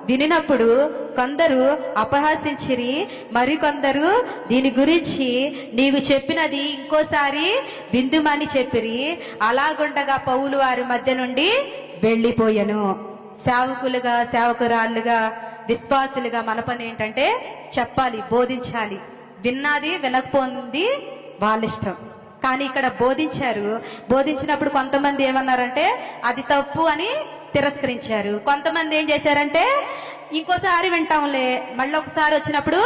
వినినప్పుడు కొందరు అపహాసించిరి, మరికొందరు దీని గురించి నీవు చెప్పినది ఇంకోసారి విందుమని చెప్పిరి. అలాగుండగా పౌలు వారి మధ్య నుండి వెళ్ళిపోయెను. సేవకులుగా, సేవకురాళ్ళుగా, విశ్వాసులుగా మన పని ఏంటంటే చెప్పాలి, బోధించాలి. విన్నది వినకపోయింది వాళ్ళ ఇష్టం. కానీ ఇక్కడ బోధించారు. బోధించినప్పుడు కొంతమంది ఏమన్నారంటే అది తప్పు అని తిరస్కరించారు. కొంతమంది ఏం చేశారంటే ఇంకోసారి వింటాంలే, మళ్ళీ ఒకసారి వచ్చినప్పుడు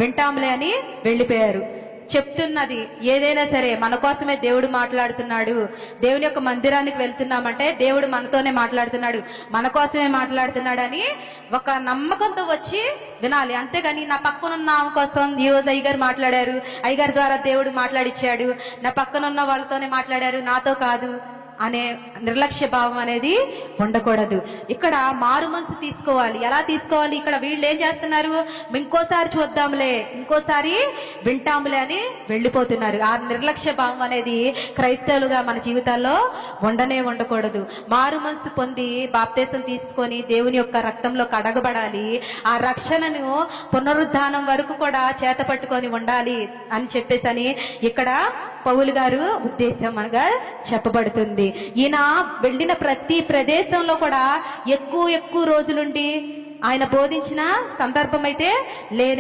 వింటాంలే అని వెళ్ళిపోయారు. చెప్తున్నది ఏదైనా సరే మన కోసమే దేవుడు మాట్లాడుతున్నాడు. దేవుని యొక్క మందిరానికి వెళ్తున్నామంటే దేవుడు మనతోనే మాట్లాడుతున్నాడు, మన కోసమే మాట్లాడుతున్నాడు అని ఒక నమ్మకంతో వచ్చి వినాలి. అంతేగాని నా పక్కనున్న ఆమె కోసం ఈరోజు అయ్యగారు మాట్లాడారు, అయ్యగారి ద్వారా దేవుడు మాట్లాడిచ్చాడు, నా పక్కనున్న వాళ్ళతోనే మాట్లాడారు, నాతో కాదు అనే నిర్లక్ష్య భావం అనేది ఉండకూడదు. ఇక్కడ మారు మనసు తీసుకోవాలి. ఎలా తీసుకోవాలి? ఇక్కడ వీళ్ళు ఏం చేస్తున్నారు, ఇంకోసారి చూద్దాంలే, ఇంకోసారి వింటాంలే అని వెళ్ళిపోతున్నారు. ఆ నిర్లక్ష్య భావం అనేది క్రైస్తవులుగా మన జీవితాల్లో ఉండకూడదు. మారు మనసు పొంది బాప్తీసం తీసుకొని దేవుని యొక్క రక్తంలో కడగబడాలి. ఆ రక్షణను పునరుద్ధానం వరకు కూడా చేత పట్టుకొని ఉండాలి అని చెప్పేసి ఇక్కడ పౌలు గారు ఉద్దేశం అనగా చెప్పబడుతుంది. ఈయన వెళ్ళిన ప్రతి ప్రదేశంలో కూడా ఎక్కువ రోజులుండి ఆయన బోధించిన సందర్భం అయితే లేనే